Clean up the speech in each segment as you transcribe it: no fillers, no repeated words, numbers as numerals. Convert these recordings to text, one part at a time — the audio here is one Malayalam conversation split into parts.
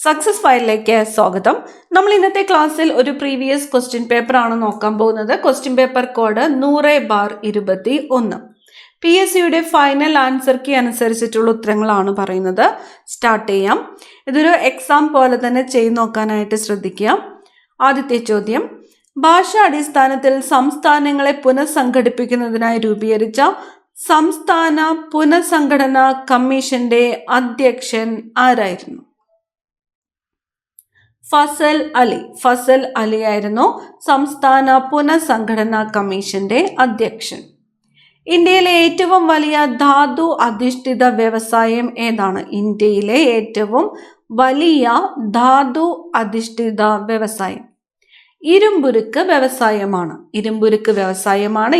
സക്സസ് ഫയലിലേക്ക് സ്വാഗതം. നമ്മൾ ഇന്നത്തെ ക്ലാസ്സിൽ ഒരു പ്രീവിയസ് ക്വസ്റ്റ്യൻ പേപ്പർ ആണ് നോക്കാൻ പോകുന്നത്. Question paper code 100/21. PSCയുടെ ഫൈനൽ ആൻസർ കീ അനുസരിച്ചിട്ടുള്ള ഉത്തരങ്ങളാണ് പറയുന്നത്. സ്റ്റാർട്ട് ചെയ്യാം. ഇതൊരു എക്സാം പോലെ തന്നെ ചെയ്ത് നോക്കാനായിട്ട് ശ്രദ്ധിക്കുക. ആദ്യത്തെ ചോദ്യം, ഭാഷാ അടിസ്ഥാനത്തിൽ സംസ്ഥാനങ്ങളെ പുനഃസംഘടിപ്പിക്കുന്നതിനായി രൂപീകരിച്ച സംസ്ഥാന പുനഃസംഘടനാ കമ്മീഷന്റെ അധ്യക്ഷൻ ആരായിരുന്നു? ഫസൽ അലി ആയിരുന്നു സംസ്ഥാന പുനഃസംഘടനാ കമ്മീഷന്റെ അധ്യക്ഷൻ. ഇന്ത്യയിലെ ഏറ്റവും വലിയ ധാതു അധിഷ്ഠിത വ്യവസായം ഏതാണ്? ഇന്ത്യയിലെ ഏറ്റവും വലിയ ധാതു അധിഷ്ഠിത വ്യവസായം ഇരുമ്പുരുക്ക് വ്യവസായമാണ്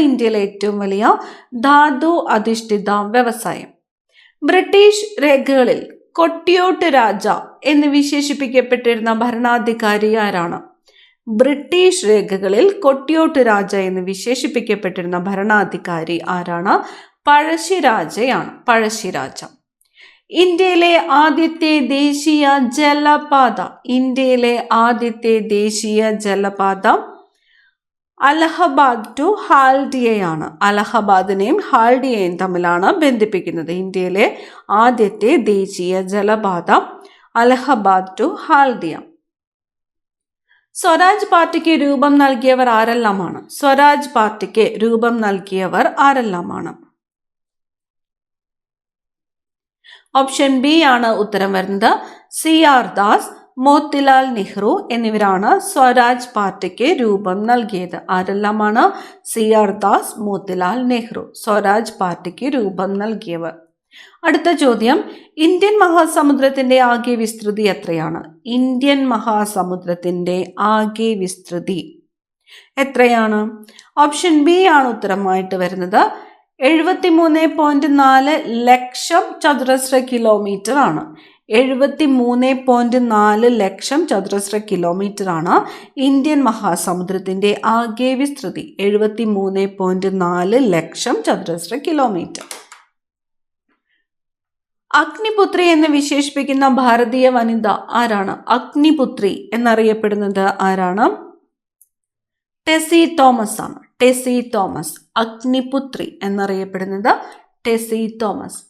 ഇന്ത്യയിലെ ഏറ്റവും വലിയ ധാതു അധിഷ്ഠിത വ്യവസായം. ബ്രിട്ടീഷ് രേഖകളിൽ കൊട്ടിയോട്ട് രാജ എന്ന് വിശേഷിപ്പിക്കപ്പെട്ടിരുന്ന ഭരണാധികാരി ആരാണ്? ബ്രിട്ടീഷ് രേഖകളിൽ കൊട്ടിയോട്ട് രാജ എന്ന് വിശേഷിപ്പിക്കപ്പെട്ടിരുന്ന ഭരണാധികാരി ആരാണ്? പഴശ്ശിരാജ. ഇന്ത്യയിലെ ആദ്യത്തെ ദേശീയ ജലപാത അലഹബാദ് ടു ഹാൽഡിയയാണ്. അലഹബാദിനെയും ഹാൽഡിയയും തമ്മിലാണ് ബന്ധിപ്പിക്കുന്നത്. ഇന്ത്യയിലെ ആദ്യത്തെ ദേശീയ ജലപാത അലഹബാദ് ടു ഹാൽഡിയ. സ്വരാജ് പാർട്ടിക്ക് രൂപം നൽകിയവർ ആരെല്ലാമാണ്? ഓപ്ഷൻ ബി ആണ് ഉത്തരം വരുന്നത്. CR ദാസ്, മോത്തിലാൽ നെഹ്റു എന്നിവരാണ് സ്വരാജ് പാർട്ടിക്ക് രൂപം നൽകിയത്. ആരെല്ലാമാണ്? CR ദാസ്, മോത്തിലാൽ നെഹ്റു സ്വരാജ് പാർട്ടിക്ക് രൂപം നൽകിയവർ. അടുത്ത ചോദ്യം, ഇന്ത്യൻ മഹാസമുദ്രത്തിന്റെ ആകെ വിസ്തൃതി എത്രയാണ്? ഇന്ത്യൻ മഹാസമുദ്രത്തിന്റെ ആകെ വിസ്തൃതി എത്രയാണ്? ഓപ്ഷൻ ബി ആണ് ഉത്തരമായിട്ട് വരുന്നത്. 73.4 ലക്ഷം ചതുരശ്ര കിലോമീറ്റർ ആണ്. 73.4 ലക്ഷം ചതുരശ്ര കിലോമീറ്റർ ആണ് ഇന്ത്യൻ മഹാസമുദ്രത്തിന്റെ ആകെ വിസ്തൃതി. 73.4 ലക്ഷം ചതുരശ്ര കിലോമീറ്റർ. അഗ്നിപുത്രി എന്ന് വിശേഷിപ്പിക്കുന്ന ഭാരതീയ വനിത ആരാണ്? അഗ്നിപുത്രി എന്നറിയപ്പെടുന്നത് ആരാണ്? ടെസി തോമസ്. അഗ്നിപുത്രി എന്നറിയപ്പെടുന്നത് ടെസി തോമസ്.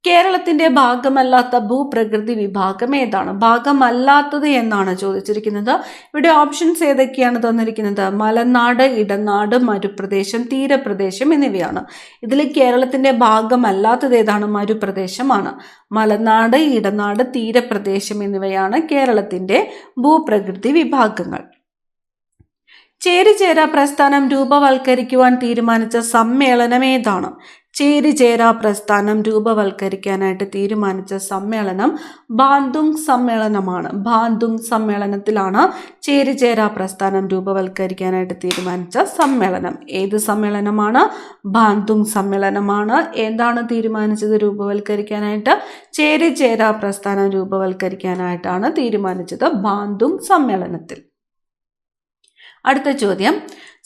കേരളത്തിന്റെ ഭാഗമല്ലാത്ത ഭൂപ്രകൃതി വിഭാഗം ഏതാണ്? ഭാഗമല്ലാത്തത് എന്നാണ് ചോദിച്ചിരിക്കുന്നത്. ഇവിടെ ഓപ്ഷൻസ് ഏതൊക്കെയാണ് തന്നിരിക്കുന്നത്? മലനാട്, ഇടനാട്, മരുപ്രദേശം, തീരപ്രദേശം എന്നിവയാണ്. ഇതിൽ കേരളത്തിന്റെ ഭാഗമല്ലാത്തത് ഏതാണ്? മരുപ്രദേശമാണ്. മലനാട്, ഇടനാട്, തീരപ്രദേശം എന്നിവയാണ് കേരളത്തിന്റെ ഭൂപ്രകൃതി വിഭാഗങ്ങൾ. ചേരിചേരാ പ്രസ്ഥാനം രൂപവൽക്കരിക്കുവാൻ തീരുമാനിച്ച സമ്മേളനം ഏതാണ്? ചേരിചേരാ പ്രസ്ഥാനം രൂപവൽക്കരിക്കാനായിട്ട് തീരുമാനിച്ച സമ്മേളനം ബാന്തുങ് സമ്മേളനമാണ്. ബാന്തുങ് സമ്മേളനത്തിലാണ് ചേരിചേരാ പ്രസ്ഥാനം രൂപവൽക്കരിക്കാനായിട്ട് തീരുമാനിച്ച സമ്മേളനം. ഏത് സമ്മേളനമാണ്? ബാന്തുങ് സമ്മേളനമാണ്. എന്താണ് തീരുമാനിച്ചത് രൂപവൽക്കരിക്കാനായിട്ട്? ചേരിചേരാ പ്രസ്ഥാനം രൂപവൽക്കരിക്കാനായിട്ടാണ് തീരുമാനിച്ചത് ബാന്തുങ് സമ്മേളനത്തിൽ. അടുത്ത ചോദ്യം,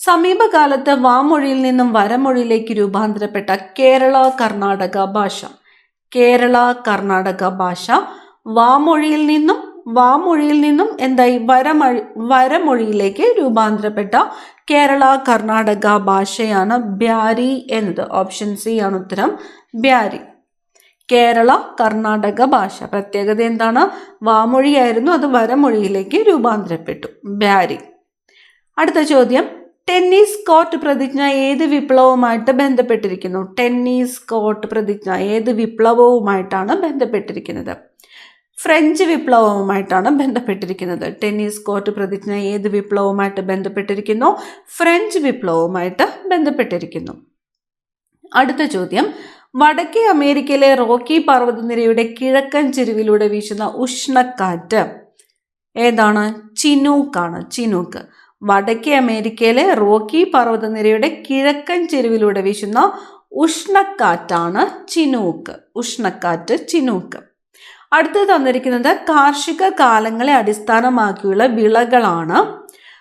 സമീപകാലത്ത് വാമൊഴിയിൽ നിന്നും വരമൊഴിയിലേക്ക് രൂപാന്തരപ്പെട്ട കേരള കർണാടക ഭാഷ വാമൊഴിയിൽ നിന്നും എന്തായി? വരമൊഴിയിലേക്ക് രൂപാന്തരപ്പെട്ട കേരള കർണാടക ഭാഷയാണ് ബ്യാരി എന്നത്. ഓപ്ഷൻ സി ആണ് ഉത്തരം. ബ്യാരി. കേരള കർണാടക ഭാഷ പ്രത്യേകത എന്താണ്? വാമൊഴിയായിരുന്നു, അത് വരമൊഴിയിലേക്ക് രൂപാന്തരപ്പെട്ടു. ബ്യാരി. അടുത്ത ചോദ്യം, ടെന്നീസ് കോർട്ട് പ്രതിജ്ഞ ഏത് വിപ്ലവവുമായിട്ട് ബന്ധപ്പെട്ടിരിക്കുന്നു? ടെന്നീസ് കോർട്ട് പ്രതിജ്ഞ ഏത് വിപ്ലവവുമായിട്ടാണ് ബന്ധപ്പെട്ടിരിക്കുന്നത്? ഫ്രഞ്ച് വിപ്ലവവുമായിട്ടാണ് ബന്ധപ്പെട്ടിരിക്കുന്നത്. ടെന്നീസ് കോർട്ട് പ്രതിജ്ഞ ഏത് വിപ്ലവവുമായിട്ട് ബന്ധപ്പെട്ടിരിക്കുന്നു? ഫ്രഞ്ച് വിപ്ലവവുമായിട്ട് ബന്ധപ്പെട്ടിരിക്കുന്നു. അടുത്ത ചോദ്യം, വടക്കേ അമേരിക്കയിലെ റോക്കി പർവ്വതനിരയുടെ കിഴക്കൻ ചെരുവിലൂടെ വീശുന്ന ഉഷ്ണക്കാറ്റ് ഏതാണ്? ചിനൂക്ക്. വടക്കേ അമേരിക്കയിലെ റോക്കി പർവ്വതനിരയുടെ കിഴക്കൻ ചെരുവിലൂടെ വീശുന്ന ഉഷ്ണക്കാറ്റാണ് ചിനൂക്ക്. അടുത്ത് തന്നിരിക്കുന്നത് കാർഷിക കാലങ്ങളെ അടിസ്ഥാനമാക്കിയുള്ള വിളകളാണ്.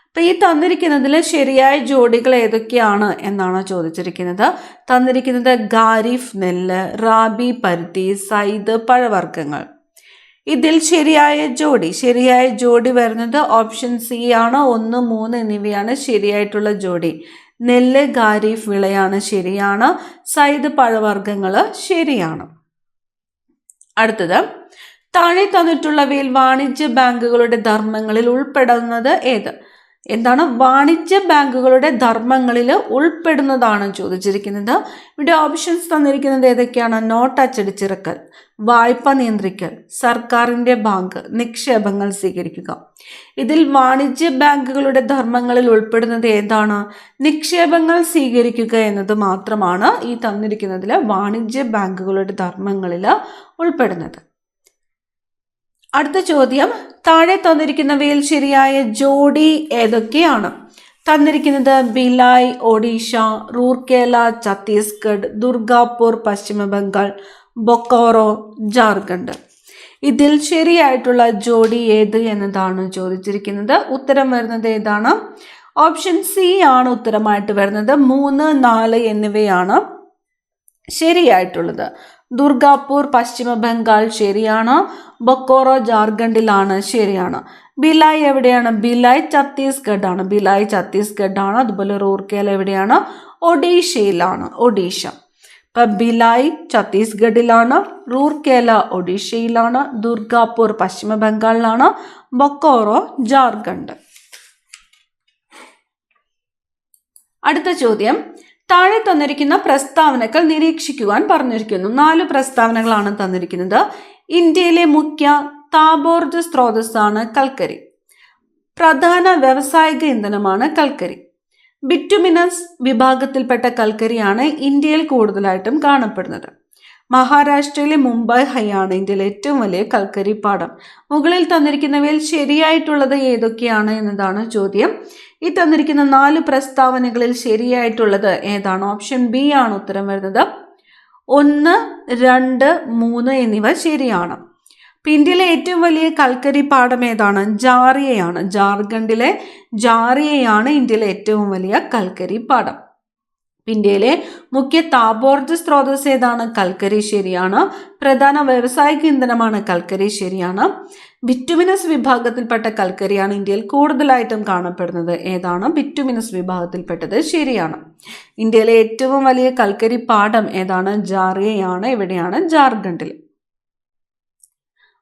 അപ്പൊ ഈ തന്നിരിക്കുന്നതിൽ ശരിയായ ജോഡികൾ ഏതൊക്കെയാണ് എന്നാണ് ചോദിച്ചിരിക്കുന്നത്. തന്നിരിക്കുന്നത് ഖാരിഫ് നെല്ല്, റാബി പരുത്തി, സൈദ് പഴവർഗ്ഗങ്ങൾ. ഇതിൽ ശരിയായ ജോഡി വരുന്നത് ഓപ്ഷൻ സി ആണ്. 1, 3 എന്നിവയാണ് ശരിയായിട്ടുള്ള ജോഡി. നെല്ല് ഖാരിഫ് വിളയാണ് ശരിയാണ്. സൈദ് പഴവർഗ്ഗങ്ങൾ ശരിയാണ്. അടുത്തത്, താഴെ തന്നിട്ടുള്ളവയിൽ വാണിജ്യ ബാങ്കുകളുടെ ധർമ്മങ്ങളിൽ ഉൾപ്പെടുന്നത് ഏത്? എന്താണ് വാണിജ്യ ബാങ്കുകളുടെ ധർമ്മങ്ങളിൽ ഉൾപ്പെടുന്നതാണ് ചോദിച്ചിരിക്കുന്നത്. ഇവിടെ ഓപ്ഷൻസ് തന്നിരിക്കുന്നത് ഏതൊക്കെയാണ്? നോട്ട് അച്ചടിച്ചിറക്കൽ, വായ്പ നിയന്ത്രിക്കൽ, സർക്കാരിൻ്റെ ബാങ്ക്, നിക്ഷേപങ്ങൾ സ്വീകരിക്കുക. ഇതിൽ വാണിജ്യ ബാങ്കുകളുടെ ധർമ്മങ്ങളിൽ ഉൾപ്പെടുന്നത് ഏതാണ്? നിക്ഷേപങ്ങൾ സ്വീകരിക്കുക എന്നത് മാത്രമാണ് ഈ തന്നിരിക്കുന്നതിൽ വാണിജ്യ ബാങ്കുകളുടെ ധർമ്മങ്ങളിൽ ഉൾപ്പെടുന്നത്. അടുത്ത ചോദ്യം, താഴെ തന്നിരിക്കുന്നവയിൽ ശരിയായ ജോഡി ഏതൊക്കെയാണ്? തന്നിരിക്കുന്നത് ഭിലായ് ഒഡീഷ, റൂർക്കേല ഛത്തീസ്ഗഡ്, ദുർഗാപൂർ പശ്ചിമ ബംഗാൾ, ബൊക്കോറോ ജാർഖണ്ഡ്. ഇതിൽ ശരിയായിട്ടുള്ള ജോഡി ഏത് എന്നതാണ് ചോദിച്ചിരിക്കുന്നത്. ഉത്തരം വരുന്നത് ഏതാണ്? ഓപ്ഷൻ സി ആണ് ഉത്തരമായിട്ട് വരുന്നത്. 3, 4 എന്നിവയാണ് ശരിയായിട്ടുള്ളത്. ദുർഗാപൂർ പശ്ചിമ ബംഗാൾ ശരിയാണ്. ബൊക്കോറോ ജാർഖണ്ഡിലാണ് ശരിയാണ്. ഭിലായ് എവിടെയാണ്? ഭിലായ് ഛത്തീസ്ഗഡ് ആണ്. അതുപോലെ റൂർക്കേല എവിടെയാണ്? ഒഡീഷയിലാണ്. ഇപ്പം ഭിലായ് ഛത്തീസ്ഗഡിലാണ്, റൂർക്കേല ഒഡീഷയിലാണ്, ദുർഗാപൂർ പശ്ചിമ ബംഗാളിലാണ്, ബൊക്കോറോ ജാർഖണ്ഡ്. അടുത്ത ചോദ്യം, താഴെ തന്നിരിക്കുന്ന പ്രസ്താവനകൾ നിരീക്ഷിക്കുവാൻ പറഞ്ഞിരിക്കുന്നു. 4 പ്രസ്താവനകളാണ് തന്നിരിക്കുന്നത്. ഇന്ത്യയിലെ മുഖ്യ താപോർജ്ജ സ്രോതസ്സാണ് കൽക്കരി. പ്രധാന വ്യാവസായിക ഇന്ധനമാണ് കൽക്കരി. ബിറ്റുമിനസ് വിഭാഗത്തിൽപ്പെട്ട കൽക്കരിയാണ് ഇന്ത്യയിൽ കൂടുതലായിട്ടും കാണപ്പെടുന്നത്. മഹാരാഷ്ട്രയിലെ മുംബൈ ഹൈയാണ് ഇന്ത്യയിലെ ഏറ്റവും വലിയ കൽക്കരി പാടം. മുകളിൽ തന്നിരിക്കുന്നവയിൽ ശരിയായിട്ടുള്ളത് ഏതൊക്കെയാണ് എന്നതാണ് ചോദ്യം. ഈ തന്നിരിക്കുന്ന 4 പ്രസ്താവനകളിൽ ശരിയായിട്ടുള്ളത് ഏതാണ്? ഓപ്ഷൻ ബി ആണ് ഉത്തരം വരുന്നത്. 1, 2, 3 എന്നിവ ശരിയാണ്. ഇന്ത്യയിലെ ഏറ്റവും വലിയ കൽക്കരി പാടം ഏതാണ്? ജാറിയയാണ്. ജാർഖണ്ഡിലെ ജാറിയയാണ് ഇന്ത്യയിലെ ഏറ്റവും വലിയ കൽക്കരി പാടം. ഇന്ത്യയിലെ മുഖ്യ താപോർജ്ജ സ്രോതസ് ഏതാണ്? കൽക്കരി ശരിയാണ്. പ്രധാന വ്യാവസായിക ഇന്ധനമാണ് കൽക്കരി ശരിയാണ്. ബിറ്റുമിനസ് വിഭാഗത്തിൽപ്പെട്ട കൽക്കരിയാണ് ഇന്ത്യയിൽ കൂടുതലായിട്ടും കാണപ്പെടുന്നത്. ഏതാണ്? ബിറ്റുമിനസ് വിഭാഗത്തിൽപ്പെട്ടത് ശരിയാണ്. ഇന്ത്യയിലെ ഏറ്റവും വലിയ കൽക്കരി പാടം ഏതാണ്? ജാറിയയാണ്. എവിടെയാണ്? ജാർഖണ്ഡിൽ.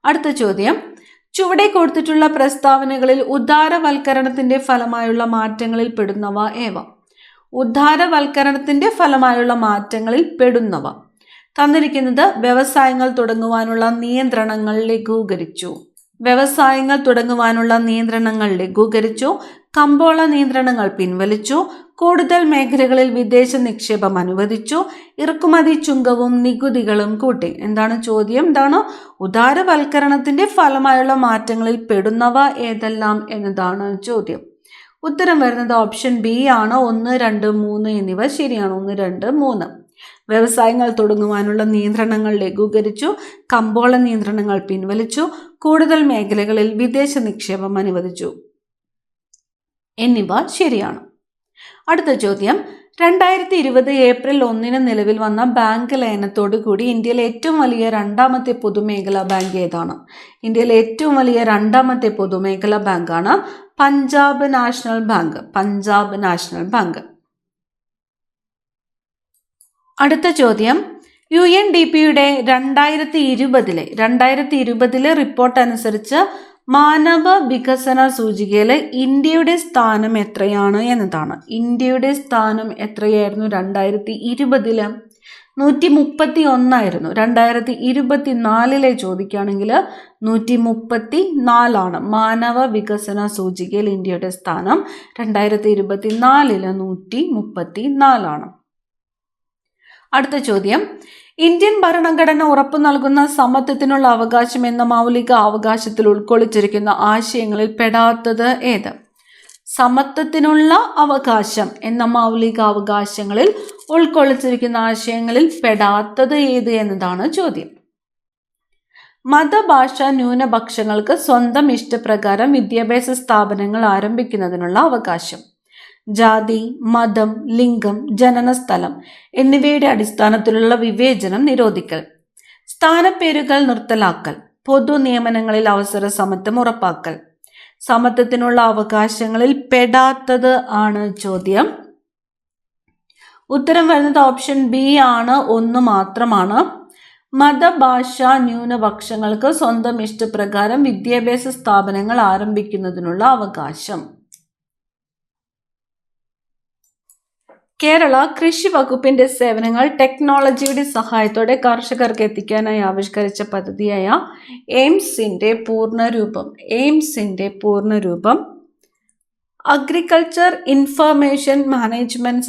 അടുത്ത ചോദ്യം, ചുവടെ കൊടുത്തിട്ടുള്ള പ്രസ്താവനകളിൽ ഉദാരവൽക്കരണത്തിന്റെ ഫലമായുള്ള മാറ്റങ്ങളിൽ പെടുന്നവ ഏവ? ഉദാരവൽക്കരണത്തിന്റെ ഫലമായുള്ള മാറ്റങ്ങളിൽ പെടുന്നവ തന്നിരിക്കുന്നത് വ്യവസായങ്ങൾ തുടങ്ങുവാനുള്ള നിയന്ത്രണങ്ങൾ ലഘൂകരിച്ചു, കമ്പോള നിയന്ത്രണങ്ങൾ പിൻവലിച്ചു, കൂടുതൽ മേഖലകളിൽ വിദേശ നിക്ഷേപം അനുവദിച്ചു, ഇറക്കുമതി ചുങ്കവും നികുതികളും കൂട്ടി. എന്താണ് ചോദ്യം? എന്താണ്? ഉദാരവൽക്കരണത്തിന്റെ ഫലമായുള്ള മാറ്റങ്ങളിൽ പെടുന്നവ ഏതെല്ലാം എന്നതാണ് ചോദ്യം. ഉത്തരം വരുന്നത് ഓപ്ഷൻ ബി ആണ്. 1, 2, 3 എന്നിവ ശരിയാണ്. 1, 2, 3. വ്യവസായങ്ങൾ തുടങ്ങുവാനുള്ള നിയന്ത്രണങ്ങൾ ലഘൂകരിച്ചു, കമ്പോള നിയന്ത്രണങ്ങൾ പിൻവലിച്ചു, കൂടുതൽ മേഖലകളിൽ വിദേശ നിക്ഷേപം അനുവദിച്ചു എന്നിവ ശരിയാണ്. അടുത്ത ചോദ്യം, 2020 ഏപ്രിൽ 1 നിലവിൽ വന്ന ബാങ്ക് ലയനത്തോടു കൂടി ഇന്ത്യയിലെ ഏറ്റവും വലിയ രണ്ടാമത്തെ പൊതുമേഖലാ ബാങ്ക് ഏതാണ്? ഇന്ത്യയിലെ ഏറ്റവും വലിയ രണ്ടാമത്തെ പൊതുമേഖലാ ബാങ്കാണ് പഞ്ചാബ് നാഷണൽ ബാങ്ക്. അടുത്ത ചോദ്യം, UNDP-യുടെ 2020 റിപ്പോർട്ട് അനുസരിച്ച് മാനവ വികസന സൂചികയിലെ ഇന്ത്യയുടെ സ്ഥാനം എത്രയാണ് എന്നതാണ്. ഇന്ത്യയുടെ സ്ഥാനം എത്രയായിരുന്നു? 2020 131 2024 ചോദിക്കുകയാണെങ്കിൽ 134 മാനവ വികസന സൂചികയിൽ ഇന്ത്യയുടെ സ്ഥാനം 2024 134. അടുത്ത ചോദ്യം, ഇന്ത്യൻ ഭരണഘടന ഉറപ്പു നൽകുന്ന സമത്വത്തിനുള്ള അവകാശം എന്ന മൗലിക അവകാശത്തിൽ ഉൾക്കൊള്ളിച്ചിരിക്കുന്ന ആശയങ്ങളിൽ പെടാത്തത് ഏത്? സമത്വത്തിനുള്ള അവകാശം എന്ന മൗലിക അവകാശങ്ങളിൽ ഉൾക്കൊള്ളിച്ചിരിക്കുന്ന ആശയങ്ങളിൽ പെടാത്തത് ഏത് എന്നതാണ് ചോദ്യം. മതഭാഷ ന്യൂനപക്ഷങ്ങൾക്ക് സ്വന്തം ഇഷ്ടപ്രകാരം വിദ്യാഭ്യാസ സ്ഥാപനങ്ങൾ ആരംഭിക്കുന്നതിനുള്ള അവകാശം. ജാതി, മതം, ലിംഗം, ജനനസ്ഥലം എന്നിവയുടെ അടിസ്ഥാനത്തിലുള്ള വിവേചനം നിരോധിക്കൽ. സ്ഥാനപ്പേരുകൾ നിർത്തലാക്കൽ. പൊതു നിയമനങ്ങളിൽ അവസര സമത്വം ഉറപ്പാക്കൽ. സമത്വത്തിനുള്ള അവകാശങ്ങളിൽ പെടാത്തത് ആണ് ചോദ്യം. ഉത്തരം വരുന്നത് ഓപ്ഷൻ ബി ആണ്, 1 മാത്രമാണ്. മതഭാഷാ ന്യൂനപക്ഷങ്ങൾക്ക് സ്വന്തം ഇഷ്ടപ്രകാരം വിദ്യാഭ്യാസ സ്ഥാപനങ്ങൾ ആരംഭിക്കുന്നതിനുള്ള അവകാശം. കേരള കൃഷി വകുപ്പിന്റെ സേവനങ്ങൾ ടെക്നോളജിയുടെ സഹായത്തോടെ കർഷകർക്ക് എത്തിക്കാനായി ആവിഷ്കരിച്ച പദ്ധതിയായ എയിംസിന്റെ പൂർണ്ണരൂപം agriculture information management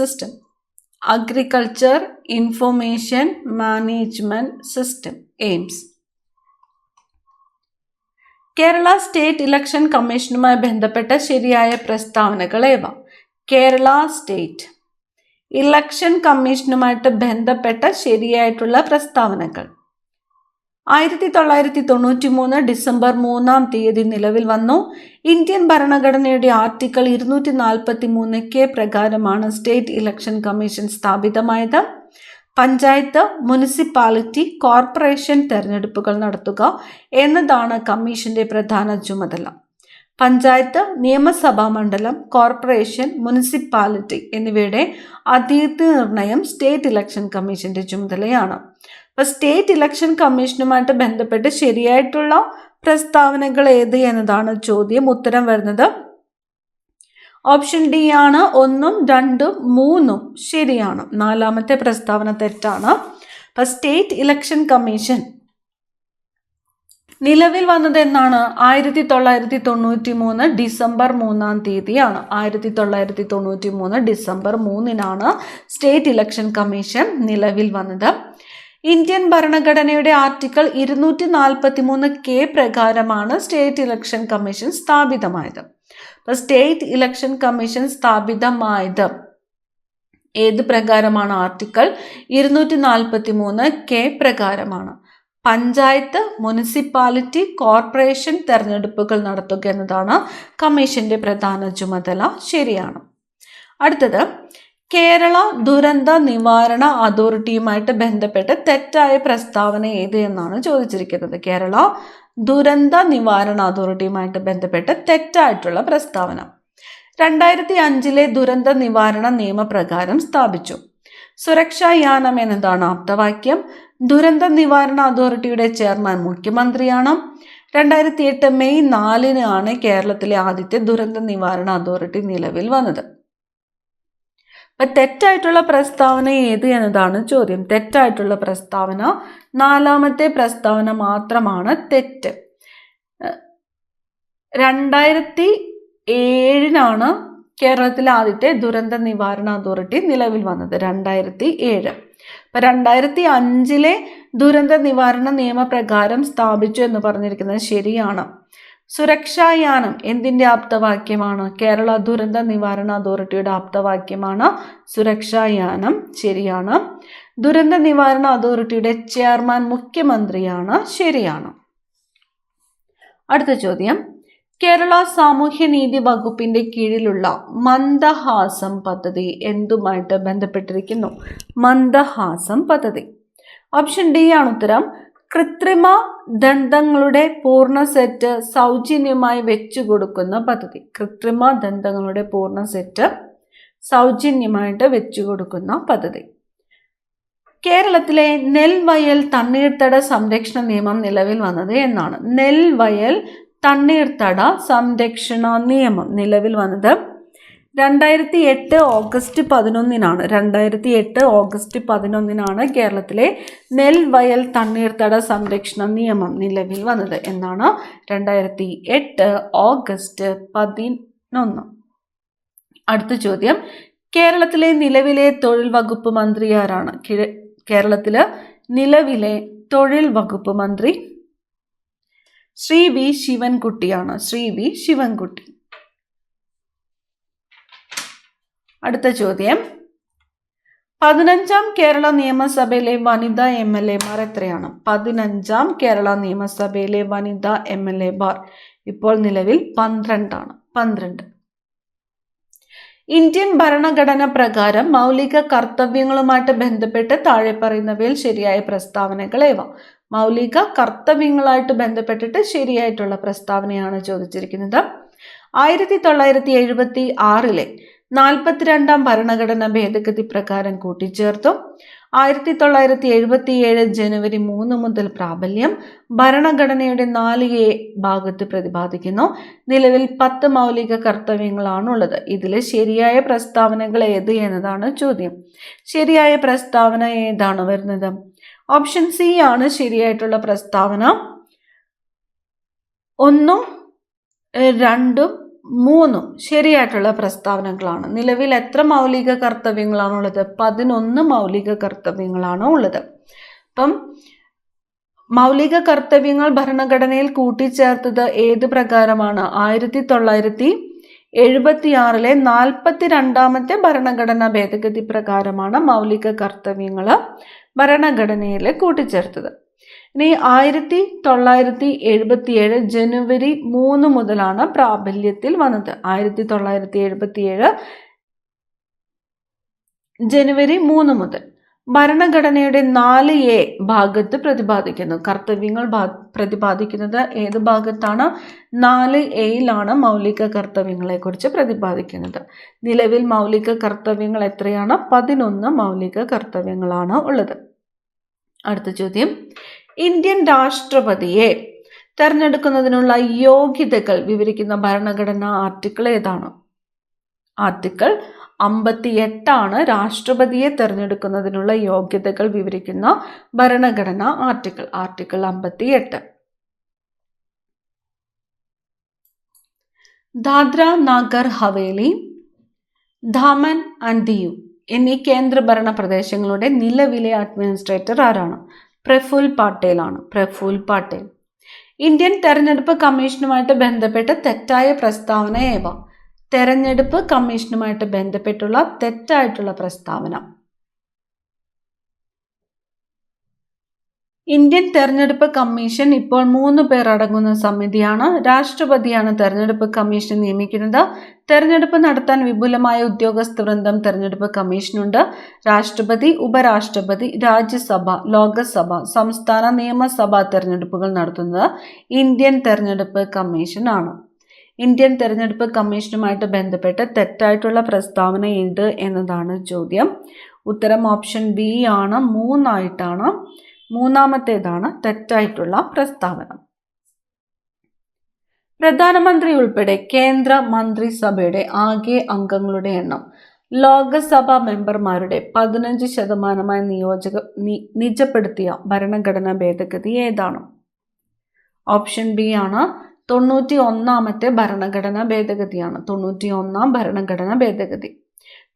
system AIMS. Kerala state election കമ്മീഷനുമായി ബന്ധപ്പെട്ട ശരിയായ പ്രസ്താവനകൾ ഏവ? കേരള സ്റ്റേറ്റ് ഇലക്ഷൻ കമ്മീഷനുമായിട്ട് ബന്ധപ്പെട്ട ശരിയായിട്ടുള്ള പ്രസ്താവനകൾ: 1993 ഡിസംബർ 3 നിലവിൽ വന്നു. ഇന്ത്യൻ ഭരണഘടനയുടെ ആർട്ടിക്കിൾ 243 പ്രകാരമാണ് സ്റ്റേറ്റ് ഇലക്ഷൻ കമ്മീഷൻ സ്ഥാപിതമായത്. പഞ്ചായത്ത്, മുനിസിപ്പാലിറ്റി, കോർപ്പറേഷൻ തെരഞ്ഞെടുപ്പുകൾ നടത്തുക എന്നതാണ് കമ്മീഷന്റെ പ്രധാന ചുമതല. പഞ്ചായത്ത്, നിയമസഭാ മണ്ഡലം, കോർപ്പറേഷൻ, മുനിസിപ്പാലിറ്റി എന്നിവയുടെ അതിർത്തി നിർണയം സ്റ്റേറ്റ് ഇലക്ഷൻ കമ്മീഷന്റെ ചുമതലയാണ്. അപ്പോൾ സ്റ്റേറ്റ് ഇലക്ഷൻ കമ്മീഷനുമായിട്ട് ബന്ധപ്പെട്ട് ശരിയായിട്ടുള്ള പ്രസ്താവനകൾ ഏത് എന്നതാണ് ചോദ്യം. ഉത്തരം വരുന്നത് ഓപ്ഷൻ ഡി ആണ്. 1, 2, 3 ശരിയാണ്. 4ാമത്തെ പ്രസ്താവന തെറ്റാണ്. അപ്പോൾ സ്റ്റേറ്റ് ഇലക്ഷൻ കമ്മീഷൻ നിലവിൽ വന്നത് എന്നാണ്? 1993 December 3 1993 December 3 state election commission നിലവിൽ വന്നത്. ഇന്ത്യൻ ഭരണഘടനയുടെ ആർട്ടിക്കിൾ 243 പ്രകാരമാണ് സ്റ്റേറ്റ് ഇലക്ഷൻ കമ്മീഷൻ സ്ഥാപിതമായത്. അപ്പോൾ സ്റ്റേറ്റ് ഇലക്ഷൻ കമ്മീഷൻ സ്ഥാപിതമായത് ഏത് പ്രകാരമാണ്? ആർട്ടിക്കിൾ 243 പ്രകാരമാണ്. പഞ്ചായത്ത്, മുനിസിപ്പാലിറ്റി, കോർപ്പറേഷൻ തെരഞ്ഞെടുപ്പുകൾ നടത്തുക എന്നതാണ് കമ്മീഷന്റെ പ്രധാന ചുമതല. ശരിയാണ്. അടുത്തത്, കേരള ദുരന്ത നിവാരണ അതോറിറ്റിയുമായിട്ട് ബന്ധപ്പെട്ട് തെറ്റായ പ്രസ്താവന ഏത് എന്നാണ് ചോദിച്ചിരിക്കുന്നത്. കേരള ദുരന്ത നിവാരണ അതോറിറ്റിയുമായിട്ട് ബന്ധപ്പെട്ട് തെറ്റായിട്ടുള്ള പ്രസ്താവന: 2005 ദുരന്ത നിവാരണ നിയമപ്രകാരം സ്ഥാപിച്ചു. സുരക്ഷാ യാനം എന്നതാണ് ആപ്തവാക്യം. ദുരന്ത നിവാരണ അതോറിറ്റിയുടെ ചെയർമാൻ മുഖ്യമന്ത്രിയാണ്. 2008 മെയ് 4 കേരളത്തിലെ ആദ്യത്തെ ദുരന്ത നിവാരണ അതോറിറ്റി നിലവിൽ വന്നത്. അപ്പം തെറ്റായിട്ടുള്ള പ്രസ്താവന ഏത് എന്നതാണ് ചോദ്യം. തെറ്റായിട്ടുള്ള പ്രസ്താവന 4ാമത്തെ പ്രസ്താവന മാത്രമാണ് തെറ്റ്. 2007 കേരളത്തിലെ ആദ്യത്തെ ദുരന്ത നിവാരണ അതോറിറ്റി നിലവിൽ വന്നത്. 2007. അപ്പം 2005 ദുരന്ത നിവാരണ നിയമപ്രകാരം സ്ഥാപിച്ചു എന്ന് പറഞ്ഞിരിക്കുന്നത് ശരിയാണ്. സുരക്ഷായാനം എന്തിൻ്റെ ആപ്തവാക്യമാണ്? കേരള ദുരന്ത നിവാരണ അതോറിറ്റിയുടെ ആപ്തവാക്യമാണ് സുരക്ഷായാനം. ശരിയാണ്. ദുരന്ത നിവാരണ അതോറിറ്റിയുടെ ചെയർമാൻ മുഖ്യമന്ത്രിയാണ്. ശരിയാണ്. അടുത്ത ചോദ്യം, കേരള സാമൂഹ്യനീതി വകുപ്പിന്റെ കീഴിലുള്ള മന്ദഹാസം പദ്ധതി എന്തുമായിട്ട് ബന്ധപ്പെട്ടിരിക്കുന്നു? മന്ദഹാസം പദ്ധതി. ഓപ്ഷൻ ഡി ആണ് ഉത്തരം. കൃത്രിമ ദന്തങ്ങളുടെ പൂർണ്ണ സെറ്റ് സൗജന്യമായി വെച്ചു കൊടുക്കുന്ന പദ്ധതി. കൃത്രിമ ദന്തങ്ങളുടെ പൂർണ്ണ സെറ്റ് സൗജന്യമായിട്ട് വെച്ചു കൊടുക്കുന്ന പദ്ധതി. കേരളത്തിലെ നെൽവയൽ തണ്ണീർത്തട സംരക്ഷണ നിയമം നിലവിൽ വന്നത് എന്നാണ്? നെൽവയൽ തണ്ണീർത്തട സംരക്ഷണ നിയമം നിലവിൽ വന്നത് 2008 ഓഗസ്റ്റ് 11 2008 ഓഗസ്റ്റ് 11 കേരളത്തിലെ നെൽവയൽ തണ്ണീർത്തട സംരക്ഷണ നിയമം നിലവിൽ വന്നത് എന്നാണ്? 2008 ഓഗസ്റ്റ് 11. അടുത്ത ചോദ്യം, കേരളത്തിലെ നിലവിലെ തൊഴിൽ വകുപ്പ് മന്ത്രി ആരാണ്? കേരളത്തിലെ നിലവിലെ തൊഴിൽ വകുപ്പ് മന്ത്രി ശ്രീ വി ശിവൻകുട്ടിയാണ്. ശ്രീ വി ശിവൻകുട്ടി. അടുത്ത ചോദ്യം, 15ാം കേരള നിയമസഭയിലെ വനിതാ MLA മാർ എത്രയാണ്? 15ാം കേരള നിയമസഭയിലെ വനിതാ MLA മാർ ഇപ്പോൾ നിലവിൽ 12 12. ഇന്ത്യൻ ഭരണഘടന പ്രകാരം മൗലിക കർത്തവ്യങ്ങളുമായിട്ട് ബന്ധപ്പെട്ട് താഴെ പറയുന്നവയിൽ ശരിയായ പ്രസ്താവനകൾ ഏവ? മൗലിക കർത്തവ്യങ്ങളായിട്ട് ബന്ധപ്പെട്ടിട്ട് ശരിയായിട്ടുള്ള പ്രസ്താവനയാണ് ചോദിച്ചിരിക്കുന്നത്. 1976 42-ാം ഭരണഘടനാ ഭേദഗതി പ്രകാരം കൂട്ടിച്ചേർത്തു. 1977 ജനുവരി 3 മുതൽ പ്രാബല്യം. ഭരണഘടനയുടെ 4A ഭാഗത്ത് പ്രതിപാദിക്കുന്നു. നിലവിൽ 10 മൗലിക കർത്തവ്യങ്ങളാണുള്ളത്. ഇതിൽ ശരിയായ പ്രസ്താവനകൾ ഏത് എന്നതാണ് ചോദ്യം. ശരിയായ പ്രസ്താവന ഏതാണ് വരുന്നത്? ഓപ്ഷൻ സി ആണ് ശരിയായിട്ടുള്ള പ്രസ്താവന. 1, 2, 3 ശരിയായിട്ടുള്ള പ്രസ്താവനകളാണ്. നിലവിൽ എത്ര മൗലിക കർത്തവ്യങ്ങളാണുള്ളത്? 11 മൗലിക കർത്തവ്യങ്ങളാണ് ഉള്ളത്. അപ്പം മൗലിക കർത്തവ്യങ്ങൾ ഭരണഘടനയിൽ കൂട്ടിച്ചേർത്തത് ഏത് പ്രകാരമാണ്? 1976 42-ാമത്തെ ഭരണഘടനാ ഭേദഗതി പ്രകാരമാണ് മൗലിക കർത്തവ്യങ്ങൾ ഭരണഘടനയിൽ കൂട്ടിച്ചേർത്തത്. ഇനി 1977 ജനുവരി 3 മുതലാണ് പ്രാബല്യത്തിൽ വന്നത്. 1977 ജനുവരി 3 മുതൽ ഭരണഘടനയുടെ 4A ഭാഗത്ത് പ്രതിപാദിക്കുന്നു. കർത്തവ്യങ്ങൾ പ്രതിപാദിക്കുന്നത് ഏത് ഭാഗത്താണ്? 4Aയിലാണ് മൗലിക കർത്തവ്യങ്ങളെ കുറിച്ച് പ്രതിപാദിക്കുന്നത്. നിലവിൽ മൗലിക കർത്തവ്യങ്ങൾ എത്രയാണ്? 11 മൗലിക കർത്തവ്യങ്ങളാണ് ഉള്ളത്. അടുത്ത ചോദ്യം, ഇന്ത്യൻ രാഷ്ട്രപതിയെ തെരഞ്ഞെടുക്കുന്നതിനുള്ള യോഗ്യതകൾ വിവരിക്കുന്ന ഭരണഘടനാ ആർട്ടിക്കിൾ ഏതാണ്? ആർട്ടിക്കിൾ 58 രാഷ്ട്രപതിയെ തെരഞ്ഞെടുക്കുന്നതിനുള്ള യോഗ്യതകൾ വിവരിക്കുന്ന ഭരണഘടനാ article. Article 58. Dadra Nagar Haveli, Daman and Diu എന്നീ കേന്ദ്രഭരണ പ്രദേശങ്ങളുടെ നിലവിലെ അഡ്മിനിസ്ട്രേറ്റർ ആരാണ്? പ്രഫുൽ പട്ടേൽ ആണ്. പ്രഫുൽ പട്ടേൽ. ഇന്ത്യൻ തെരഞ്ഞെടുപ്പ് കമ്മീഷനുമായിട്ട് ബന്ധപ്പെട്ട് തെറ്റായ പ്രസ്താവന ഏവ? തെരഞ്ഞെടുപ്പ് കമ്മീഷനുമായിട്ട് ബന്ധപ്പെട്ടുള്ള തെറ്റായിട്ടുള്ള പ്രസ്താവന. ഇന്ത്യൻ തെരഞ്ഞെടുപ്പ് കമ്മീഷൻ ഇപ്പോൾ 3 പേർ അടങ്ങുന്ന സമിതിയാണ്. രാഷ്ട്രപതിയാണ് തെരഞ്ഞെടുപ്പ് കമ്മീഷൻ നിയമിക്കുന്നത്. തെരഞ്ഞെടുപ്പ് നടത്താൻ വിപുലമായ ഉദ്യോഗസ്ഥ വൃന്ദം തെരഞ്ഞെടുപ്പ് കമ്മീഷനുണ്ട്. രാഷ്ട്രപതി, ഉപരാഷ്ട്രപതി, രാജ്യസഭ, ലോകസഭ, സംസ്ഥാന നിയമസഭാ തെരഞ്ഞെടുപ്പുകൾ നടത്തുന്നത് ഇന്ത്യൻ തെരഞ്ഞെടുപ്പ് കമ്മീഷൻ ആണ്. ഇന്ത്യൻ തെരഞ്ഞെടുപ്പ് കമ്മീഷനുമായിട്ട് ബന്ധപ്പെട്ട് തെറ്റായിട്ടുള്ള പ്രസ്താവന ഏത് എന്നതാണ് ചോദ്യം. ഉത്തരം ഓപ്ഷൻ ബി ആണ്. 3 ആയിട്ടാണ്. 3-ാമത്തേതാണ് തെറ്റായിട്ടുള്ള പ്രസ്താവന. പ്രധാനമന്ത്രി ഉൾപ്പെടെ കേന്ദ്ര മന്ത്രിസഭയുടെ ആകെ അംഗങ്ങളുടെ എണ്ണം ലോകസഭാ മെമ്പർമാരുടെ 15% നിജപ്പെടുത്തിയ ഭരണഘടനാ ഭേദഗതി ഏതാണ്? ഓപ്ഷൻ ബി ആണ്. 91-ാമത്തെ ഭരണഘടനാ ഭേദഗതിയാണ്. 91-ാം ഭരണഘടനാ ഭേദഗതി.